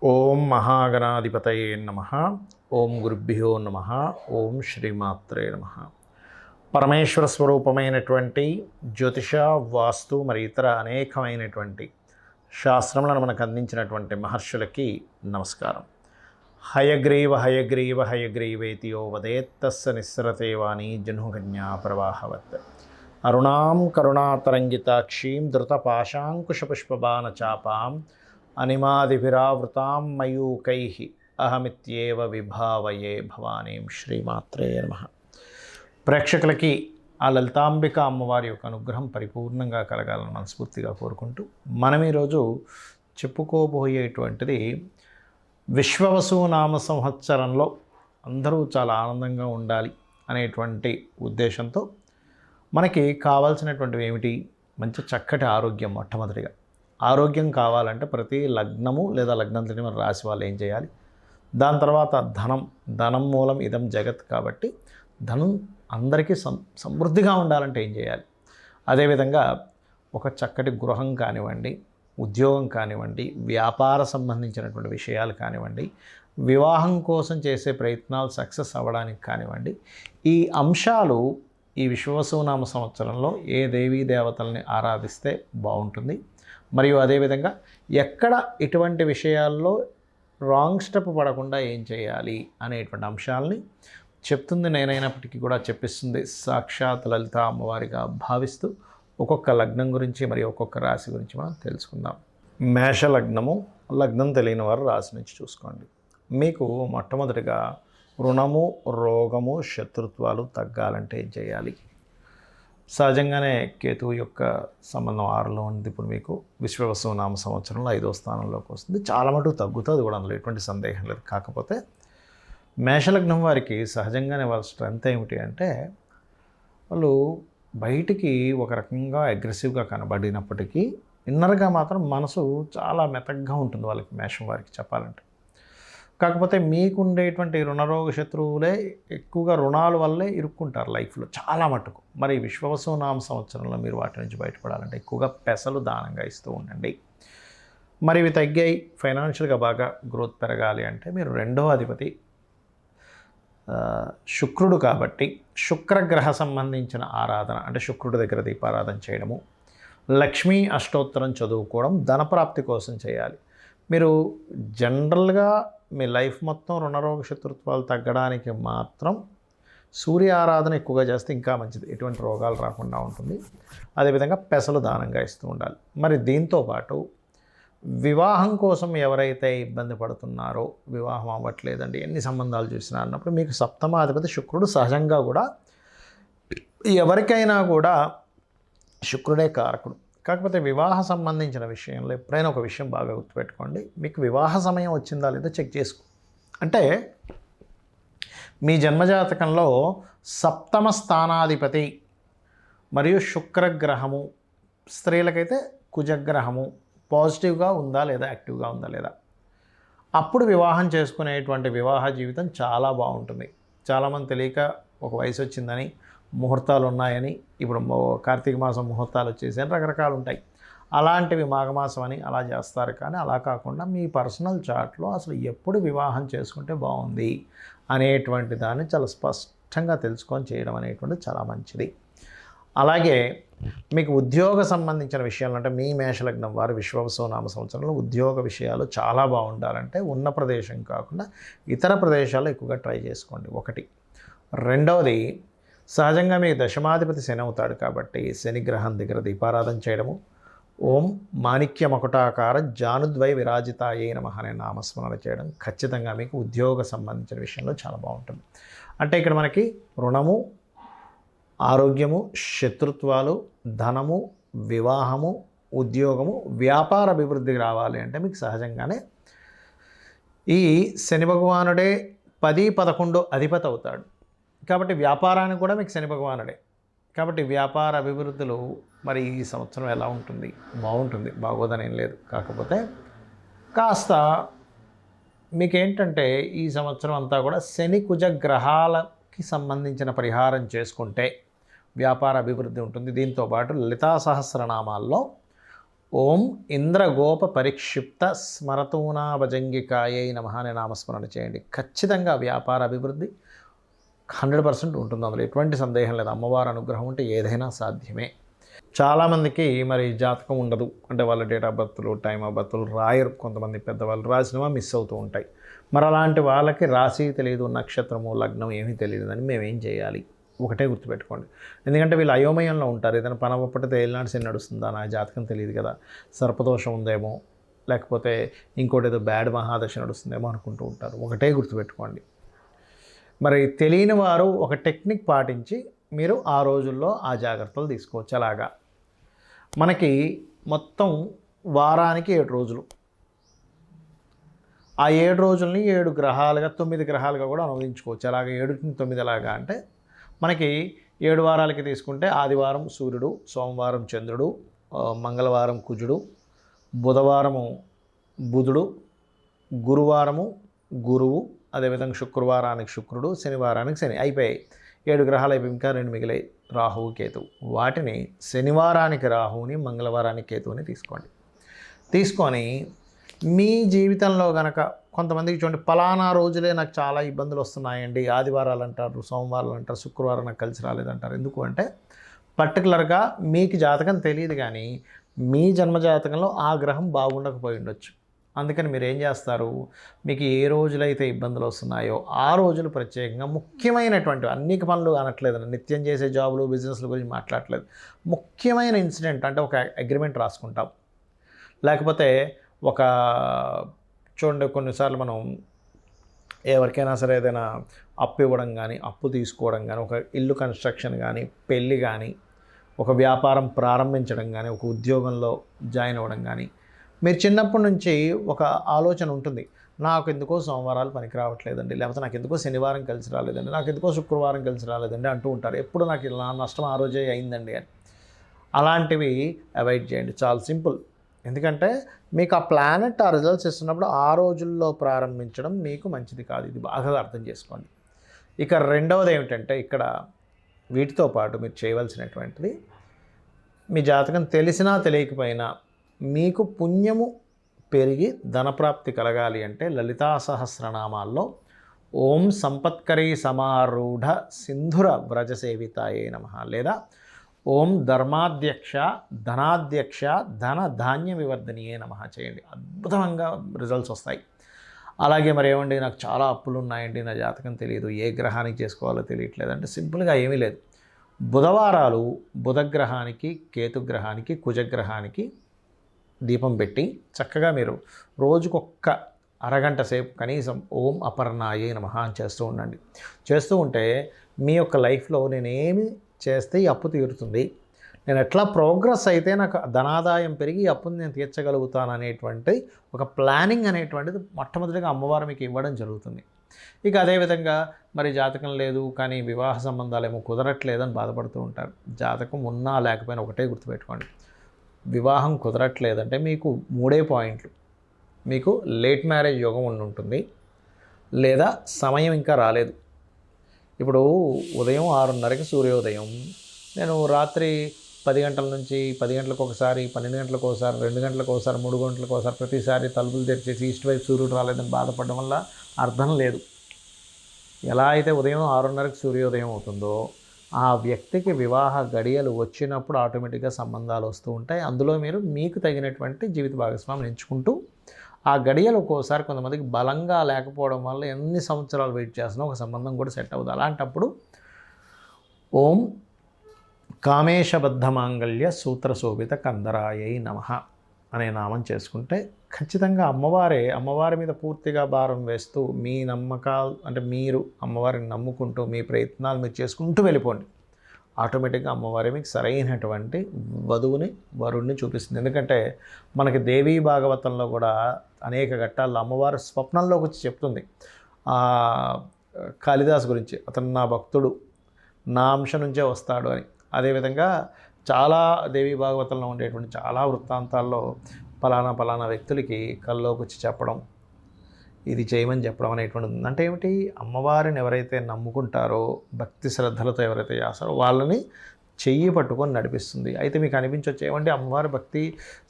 ఓం మహాగణాధిపతయే నమః. ఓం గురుభ్యో నమః. ఓం శ్రీమాత్రే నమః. పరమేశ్వర స్వరూపమైనటువంటి జ్యోతిష, వాస్తు మరి ఇతర అనేకమైనటువంటి శాస్త్రములను మనకు అందించినటువంటి మహర్షులకి నమస్కారం. హయగ్రీవ హయగ్రీవ హయగ్రీవేతి యో వదేత్తస్స నిస్సరతే వాణి జహ్నుకన్యా ప్రవాహవత్. అరుణాం కరుణాతరంగితాక్షీం ధృతపాశాంకుశపుష్పబాణచాపాం అనిమాదిభిరావృతాం మయూకైః అహమిత్యేవ విభావయే భవానీం. శ్రీమాత్రే నమః. ప్రేక్షకులకి ఆ లలితాంబిక అమ్మవారి యొక్క అనుగ్రహం పరిపూర్ణంగా కలగాలని మనస్ఫూర్తిగా కోరుకుంటూ మనం ఈరోజు చెప్పుకోబోయేటువంటిది విశ్వవసునామ సంవత్సరంలో అందరూ చాలా ఆనందంగా ఉండాలి అనేటువంటి ఉద్దేశంతో మనకి కావాల్సినటువంటివి ఏమిటి? మంచి చక్కటి ఆరోగ్యం. మొట్టమొదటిగా ఆరోగ్యం కావాలంటే ప్రతి లగ్నము లేదా లగ్నం తెలియని మన రాశి వాళ్ళు ఏం చేయాలి? దాని తర్వాత ధనం మూలం ఇదం జగత్ కాబట్టి ధనం అందరికీ సమృద్ధిగా ఉండాలంటే ఏం చేయాలి? అదేవిధంగా ఒక చక్కటి గృహం కానివ్వండి, ఉద్యోగం కానివ్వండి, వ్యాపార సంబంధించినటువంటి విషయాలు కానివ్వండి, వివాహం కోసం చేసే ప్రయత్నాలు సక్సెస్ అవ్వడానికి కానివ్వండి, ఈ అంశాలు ఈ విశ్వవసునామ సంవత్సరంలో ఏ దేవీ దేవతల్ని ఆరాధిస్తే బాగుంటుంది, మరియు అదేవిధంగా ఎక్కడ ఇటువంటి విషయాల్లో రాంగ్ స్టెప్ పడకుండా ఏం చేయాలి అనేటువంటి అంశాలని చెప్తుంది నేనైనప్పటికీ కూడా చెప్పిస్తుంది సాక్షాత్ లలిత అమ్మవారిగా భావిస్తూ ఒక్కొక్క లగ్నం గురించి మరియు ఒక్కొక్క రాశి గురించి మనం తెలుసుకుందాం. మేష లగ్నము. లగ్నం తెలియని వారు రాశి నుంచి చూసుకోండి. మీకు మొట్టమొదటిగా రుణము, రోగము, శత్రుత్వాలు తగ్గాలంటే ఏం చేయాలి? సహజంగానే కేతువు యొక్క సంబంధం 6లో ఉంది. ఇప్పుడు మీకు విశ్వవసునామ సంవత్సరంలో 5వ స్థానంలోకి వస్తుంది. చాలా మటుకు తగ్గుతుంది కూడా, అందులో ఎటువంటి సందేహం లేదు. కాకపోతే మేషలగ్నం వారికి సహజంగానే వాళ్ళ స్ట్రెంత్ ఏమిటి అంటే వాళ్ళు బయటికి ఒక రకంగా అగ్రెసివ్గా కనబడినప్పటికీ ఇన్నర్గా మాత్రం మనసు చాలా మెత్తగా ఉంటుంది వాళ్ళకి, మేషం వారికి చెప్పాలంటే. కాకపోతే మీకుండేటువంటి రుణరోగ శత్రువులే ఎక్కువగా రుణాల వల్లే ఇరుక్కుంటారు లైఫ్లో చాలా మటుకు. మరి విశ్వవసునామ సంవత్సరంలో మీరు వాటి నుంచి బయటపడాలంటే ఎక్కువగా పెసలు దానంగా ఇస్తూ ఉండండి. మరి ఇవి తగ్గాయి, ఫైనాన్షియల్గా బాగా గ్రోత్ పెరగాలి అంటే మీరు 2వ అధిపతి శుక్రుడు కాబట్టి శుక్రగ్రహ సంబంధించిన ఆరాధన అంటే శుక్రుడి దగ్గర దీపారాధన చేయడము, లక్ష్మీ అష్టోత్తరం చదువుకోవడం ధనప్రాప్తి కోసం చేయాలి. మీరు జనరల్గా మీ లైఫ్ మొత్తం రుణరోగ శత్రుత్వాలు తగ్గడానికి మాత్రం సూర్య ఆరాధన ఎక్కువగా చేస్తే ఇంకా మంచిది, ఎటువంటి రోగాలు రాకుండా ఉంటుంది. అదేవిధంగా పెసలు దానంగా ఇస్తూ ఉండాలి. మరి దీంతోపాటు వివాహం కోసం ఎవరైతే ఇబ్బంది పడుతున్నారో, వివాహం అవ్వట్లేదండి, ఎన్ని సంబంధాలు చూసినా అన్నప్పుడు మీకు 7వ అధిపతి శుక్రుడు సహజంగా కూడా ఎవరికైనా కూడా శుక్రుడే కారకుడు. కాకపోతే వివాహ సంబంధించిన విషయంలో ఎప్పుడైనా ఒక విషయం బాగా గుర్తుపెట్టుకోండి. మీకు వివాహ సమయం వచ్చిందా లేదా చెక్ చేసుకో. అంటే మీ జన్మజాతకంలో 7వ స్థానాధిపతి మరియు శుక్రగ్రహము, స్త్రీలకైతే కుజగ్రహము పాజిటివ్గా ఉందా లేదా, యాక్టివ్గా ఉందా లేదా, అప్పుడు వివాహం చేసుకునేటువంటి వివాహ జీవితం చాలా బాగుంటుంది. చాలామంది తెలియక ఒక వయసు వచ్చిందని, ముహూర్తాలు ఉన్నాయని, ఇప్పుడు కార్తీక మాసం ముహూర్తాలు వచ్చేసి రకరకాలు ఉంటాయి, అలాంటివి మాఘమాసం అని అలా చేస్తారు. కానీ అలా కాకుండా మీ పర్సనల్ చార్ట్లో అసలు ఎప్పుడు వివాహం చేసుకుంటే బాగుంది అనేటువంటి దాన్ని చాలా స్పష్టంగా తెలుసుకొని చేయడం అనేటువంటిది చాలా మంచిది. అలాగే మీకు ఉద్యోగ సంబంధించిన విషయాలు అంటే మీ మేషలగ్నం వారు విశ్వవసునామ సంవత్సరంలో ఉద్యోగ విషయాలు చాలా బాగుండాలంటే ఉన్న ప్రదేశం కాకుండా ఇతర ప్రదేశాల్లో ఎక్కువగా ట్రై చేసుకోండి. ఒకటి. రెండవది, సహజంగా మీకు దశమాధిపతి శని అవుతాడు కాబట్టి శనిగ్రహం దగ్గర దీపారాధన చేయడము, ఓం మాణిక్య మకుటాకార జానుద్వై విరాజితాయే నమః అనే నామస్మరణ చేయడం ఖచ్చితంగా మీకు ఉద్యోగ సంబంధించిన విషయంలో చాలా బాగుంటుంది. అంటే ఇక్కడ మనకి రుణము, ఆరోగ్యము, శత్రుత్వాలు, ధనము, వివాహము, ఉద్యోగము, వ్యాపార అభివృద్ధికి రావాలి అంటే మీకు సహజంగానే ఈ శని భగవానుడే 10, 11 అధిపతి అవుతాడు కాబట్టి వ్యాపారానికి కూడా మీకు శని భగవానుడే. కాబట్టి వ్యాపార అభివృద్ధులు మరి ఈ సంవత్సరం ఎలా ఉంటుంది? బాగుంటుంది, బాగోదనేం లేదు. కాకపోతే కాస్త మీకేంటంటే ఈ సంవత్సరం అంతా కూడా శని కుజ గ్రహాలకి సంబంధించిన పరిహారం చేసుకుంటే వ్యాపార అభివృద్ధి ఉంటుంది. దీంతోపాటు లలితా సహస్రనామాల్లో ఓం ఇంద్రగోప పరిక్షిప్త స్మరతూనాభజంగికాయై నమః అనే నామస్మరణ చేయండి. ఖచ్చితంగా వ్యాపార అభివృద్ధి 100% ఉంటుంది. అందులో ఎటువంటి సందేహం లేదు. అమ్మవారి అనుగ్రహం ఉంటే ఏదైనా సాధ్యమే. చాలామందికి మరి జాతకం ఉండదు, అంటే వాళ్ళ డేట్ ఆఫ్ బర్త్లు, టైమ్ ఆఫ్ బర్త్లు రాయరు. కొంతమంది పెద్దవాళ్ళు రాసినవా మిస్ అవుతూ ఉంటాయి. మరి అలాంటి వాళ్ళకి రాశి తెలియదు, నక్షత్రము, లగ్నం ఏమీ తెలియదు అని మేమేం చేయాలి? ఒకటే గుర్తుపెట్టుకోండి. ఎందుకంటే వీళ్ళు అయోమయంలో ఉంటారు. ఏదైనా పని అవ్వకపోతే ఏలినాటి శని నడుస్తుందా, నా జాతకం తెలియదు కదా, సర్పదోషం ఉందేమో, లేకపోతే ఇంకోటి ఏదో బ్యాడ్ మహాదశ నడుస్తుందేమో అనుకుంటూ ఉంటారు. ఒకటే గుర్తుపెట్టుకోండి. మరి తెలియని వారు ఒక టెక్నిక్ పాటించి మీరు ఆ రోజుల్లో ఆ జాగ్రత్తలు తీసుకోవచ్చు. అలాగా మనకి మొత్తం వారానికి 7 రోజులు. ఆ 7 రోజుల్ని 7 గ్రహాలుగా 9 గ్రహాలుగా కూడా అనువదించుకోవచ్చు. అలాగే 7-9 ఎలాగా అంటే మనకి 7 వారాలకి తీసుకుంటే ఆదివారం సూర్యుడు, సోమవారం చంద్రుడు, మంగళవారం కుజుడు, బుధవారము బుధుడు, గురువారము గురువు, అదేవిధంగా శుక్రవారానికి శుక్రుడు, శనివారానికి శని. అయిపోయాయి 7 గ్రహాలు అయిపోయి ఇంకా 2 మిగిలాయి, రాహువు కేతువు. వాటిని శనివారానికి రాహువుని, మంగళవారానికి కేతువుని తీసుకోండి. తీసుకొని మీ జీవితంలో కనుక కొంతమందికి చూడండి, పలానా రోజులే నాకు చాలా ఇబ్బందులు వస్తున్నాయండి, ఆదివారాలు అంటారు, సోమవారాలు అంటారు, శుక్రవారం నాకు కలిసి రాలేదంటారు. ఎందుకు అంటే పర్టికులర్గా మీకు జాతకం తెలియదు, కానీ మీ జన్మజాతకంలో ఆ గ్రహం బాగుండకపోయి ఉండొచ్చు. అందుకని మీరు ఏం చేస్తారు, మీకు ఏ రోజులైతే ఇబ్బందులు వస్తున్నాయో ఆ రోజులు ప్రత్యేకంగా ముఖ్యమైనటువంటి అన్ని పనులు అనట్లేదు, నిత్యం చేసే జాబులు బిజినెస్ల గురించి మాట్లాడట్లేదు. ముఖ్యమైన ఇన్సిడెంట్ అంటే ఒక అగ్రిమెంట్ రాసుకుంటాం, లేకపోతే ఒక చూడండి కొన్నిసార్లు మనం ఎవరికైనా సరే ఏదైనా అప్పు ఇవ్వడం కానీ, అప్పు తీసుకోవడం కానీ, ఒక ఇల్లు కన్స్ట్రక్షన్ కానీ, పెళ్ళి కానీ, ఒక వ్యాపారం ప్రారంభించడం కానీ, ఒక ఉద్యోగంలో జాయిన్ అవ్వడం కానీ, మీరు చిన్నప్పటి నుంచి ఒక ఆలోచన ఉంటుంది, నాకు ఎందుకో సోమవారాలు పనికి రావట్లేదండి, లేకపోతే నాకు ఎందుకో శనివారం కలిసి రాలేదండి, నాకు ఎందుకో శుక్రవారం కలిసి రాలేదండి అంటూ ఉంటారు. ఎప్పుడు నాకు ఇలా నష్టం ఆ రోజే అయిందండి అని. అలాంటివి అవాయిడ్ చేయండి. చాలా సింపుల్. ఎందుకంటే మీకు ఆ ప్లానెట్ ఆ రిజల్ట్స్ ఇస్తున్నప్పుడు ఆ రోజుల్లో ప్రారంభించడం మీకు మంచిది కాదు. ఇది బాగా అర్థం చేసుకోండి. ఇక రెండవది ఏమిటంటే ఇక్కడ వీటితో పాటు మీరు చేయవలసినటువంటిది, మీ జాతకం తెలిసినా తెలియకపోయినా మీకు పుణ్యము పెరిగి ధనప్రాప్తి కలగాలి అంటే లలితా సహస్రనామాల్లో ఓం సంపత్కరీ సమారూఢ సింధుర వ్రజసేవితాయే నమః లేదా ఓం ధర్మాధ్యక్ష ధనాధ్యక్ష ధన ధాన్య వివర్ధనీయే నమః చేయండి. అద్భుతంగా రిజల్ట్స్ వస్తాయి. అలాగే మరి ఏమండి నాకు చాలా అప్పులు ఉన్నాయండి, నా జాతకం తెలియదు, ఏ గ్రహానికి చేసుకోవాలో తెలియట్లేదు అంటే సింపుల్గా ఏమీ లేదు. బుధవారాలు బుధగ్రహానికి, కేతుగ్రహానికి, కుజగ్రహానికి దీపం పెట్టి చక్కగా మీరు రోజుకొక్క అరగంట సేపు కనీసం ఓం అపర్ణాయే నమః అని చేస్తూ ఉండండి. చేస్తూ ఉంటే మీ యొక్క లైఫ్లో నేనేమి చేస్తే ఈ అప్పు తీరుతుంది, నేను ఎట్లా ప్రోగ్రెస్ అయితే నాకు ధనాదాయం పెరిగి ఈ అప్పుని నేను తీర్చగలుగుతాను అనేటువంటి ఒక ప్లానింగ్ అనేటువంటిది మొట్టమొదటిగా అమ్మవారు మీకు ఇవ్వడం జరుగుతుంది. ఇక అదేవిధంగా మరి జాతకం లేదు కానీ వివాహ సంబంధాలేమో కుదరట్లేదని బాధపడుతూ ఉంటారు. జాతకం ఉన్నా లేకపోయినా ఒకటే గుర్తుపెట్టుకోండి, వివాహం కుదరట్లేదంటే మీకు 3 పాయింట్లు. మీకు లేట్ మ్యారేజ్ యోగం ఉంటుంది, లేదా సమయం ఇంకా రాలేదు. ఇప్పుడు ఉదయం 6:30కి సూర్యోదయం, నేను రాత్రి 10 గంటల నుంచి 10 గంటలకు ఒకసారి, 12 గంటలకు ఒకసారి, 2 గంటలకు ఒకసారి, 3 గంటలకు ఒకసారి ప్రతిసారి తలుపులు తెరిచేసి ఈస్ట్ వైపు సూర్యుడు రాలేదని బాధపడడం వల్ల అర్థం లేదు. ఎలా అయితే ఉదయం 6:30కి సూర్యోదయం అవుతుందో ఆ వ్యక్తికి వివాహ గడియలు వచ్చినప్పుడు ఆటోమేటిక్గా సంబంధాలు వస్తూ ఉంటాయి. అందులో మీరు మీకు తగినటువంటి జీవిత భాగస్వామిని ఎంచుకుంటూ ఆ గడియలు ఒక్కోసారి కొంతమందికి బలంగా లేకపోవడం వల్ల ఎన్ని సంవత్సరాలు వెయిట్ చేస్తున్నా ఒక సంబంధం కూడా సెట్ అవ్వదు. అలాంటప్పుడు ఓం కామేశబద్ధ మాంగళ్య సూత్రశోభిత కందరాయై నమః అనే నామం చేసుకుంటే ఖచ్చితంగా అమ్మవారి మీద పూర్తిగా భారం వేస్తూ మీ నమ్మకాలు అంటే మీరు అమ్మవారిని నమ్ముకుంటూ మీ ప్రయత్నాలు మీరు చేసుకుంటూ వెళ్ళిపోండి. ఆటోమేటిక్గా అమ్మవారి మీకు సరైనటువంటి వధువుని వరుణ్ణి చూపిస్తుంది. ఎందుకంటే మనకి దేవీ భాగవతంలో కూడా అనేక ఘట్టాల్లో అమ్మవారు స్వప్నంలోకి వచ్చి చెప్తుంది కాళిదాస్ గురించి, అతను నా భక్తుడు, నా అంశ నుంచే వస్తాడు అని. అదేవిధంగా చాలా దేవీ భాగవతంలో ఉండేటువంటి చాలా వృత్తాంతాల్లో పలానా వ్యక్తులకి కల్లోకి వచ్చి చెప్పడం, ఇది చేయమని చెప్పడం అనేటువంటిది ఉంది. అంటే ఏమిటి, అమ్మవారిని ఎవరైతే నమ్ముకుంటారో భక్తి శ్రద్ధలతో ఎవరైతే చేస్తారో వాళ్ళని చెయ్యి పట్టుకొని నడిపిస్తుంది. అయితే మీకు అనిపించవచ్చు, ఏమంటే అమ్మవారి భక్తి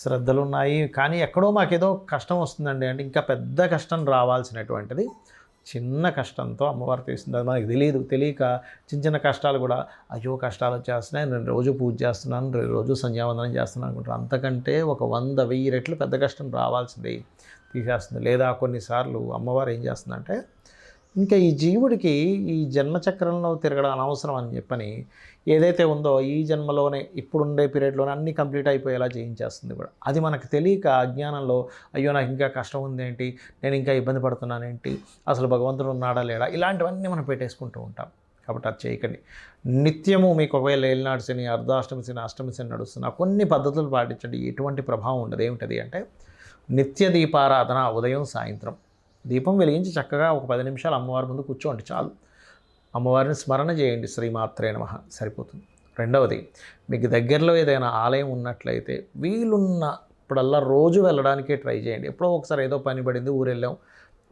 శ్రద్ధలు ఉన్నాయి కానీ ఎక్కడో మాకేదో కష్టం వస్తుందండి అంటే, ఇంకా పెద్ద కష్టం రావాల్సినటువంటిది చిన్న కష్టంతో అమ్మవారు తీస్తుంది. అది మనకి తెలియక చిన్న చిన్న కష్టాలు కూడా, అయ్యో కష్టాలు వచ్చేస్తున్నాయి, నేను రోజు పూజ చేస్తున్నాను, రోజు సంధ్యావందనం చేస్తున్నాను అనుకుంటాను. అంతకంటే ఒక 100,000 రెట్లు పెద్ద కష్టం రావాల్సింది తీసేస్తుంది. లేదా కొన్నిసార్లు అమ్మవారు ఏం చేస్తుందంటే, ఇంకా ఈ జీవుడికి ఈ జన్మచక్రంలో తిరగడం అనవసరం అని చెప్పని ఏదైతే ఉందో ఈ జన్మలోనే ఇప్పుడుండే పీరియడ్లోనే అన్నీ కంప్లీట్ అయిపోయేలా చేయించేస్తుంది కూడా. అది మనకు తెలియక అజ్ఞానంలో, అయ్యో నాకు ఇంకా కష్టం ఉందేంటి, నేను ఇంకా ఇబ్బంది పడుతున్నానేంటి, అసలు భగవంతుడు ఉన్నాడా లేడా, ఇలాంటివన్నీ మనం పెట్టేసుకుంటూ ఉంటాం. కాబట్టి అది చేయకండి. నిత్యము మీకు ఒకవేళ ఏలినాడు శని, అర్ధాష్టమి శని, అష్టమి శని నడుస్తున్న కొన్ని పద్ధతులు పాటించండి, ఎటువంటి ప్రభావం ఉండదు. ఏమిటది అంటే, నిత్య దీపారాధన ఉదయం సాయంత్రం దీపం వెలిగించి చక్కగా ఒక 10 నిమిషాలు అమ్మవారి ముందు కూర్చోండి చాలు. అమ్మవారిని స్మరణ చేయండి, శ్రీమాత్రే నమః, సరిపోతుంది. రెండవది, మీకు దగ్గరలో ఏదైనా ఆలయం ఉన్నట్లయితే వీలున్నప్పుడల్లా రోజు వెళ్ళడానికే ట్రై చేయండి. ఎప్పుడో ఒకసారి ఏదో పని పడింది ఊరు వెళ్ళాం,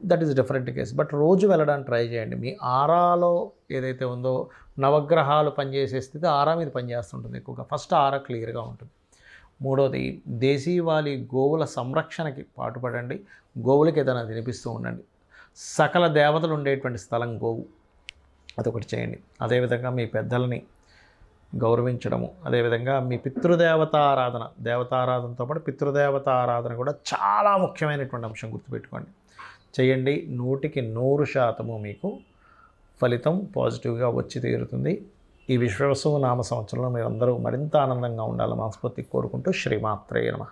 that is different case. But రోజు వెళ్ళడానికి ట్రై చేయండి. మీ ఆరాలో ఏదైతే ఉందో నవగ్రహాలు పనిచేసే స్థితి ఆరా మీద పనిచేస్తుంటుంది ఎక్కువగా. ఫస్ట్ ఆరా క్లియర్గా ఉంటుంది. మూడోది, దేశీవాలి గోవుల సంరక్షణకి పాటుపడండి. గోవులకి ఏదైనా తినిపిస్తూ ఉండండి. సకల దేవతలు ఉండేటువంటి స్థలం గోవు, అదొకటి చేయండి. అదేవిధంగా మీ పెద్దలని గౌరవించడము, అదేవిధంగా మీ దేవతారాధనతో పాటు పితృదేవత ఆరాధన కూడా చాలా ముఖ్యమైనటువంటి అంశం, గుర్తుపెట్టుకోండి. చేయండి. 100% మీకు ఫలితం పాజిటివ్గా వచ్చి తీరుతుంది. ఈ విశ్వవసు నామ సంవత్సరంలో మీరందరూ మరింత ఆనందంగా ఉండాలని మనస్ఫూర్తిగా కోరుకుంటూ శ్రీమాత్రే నమః.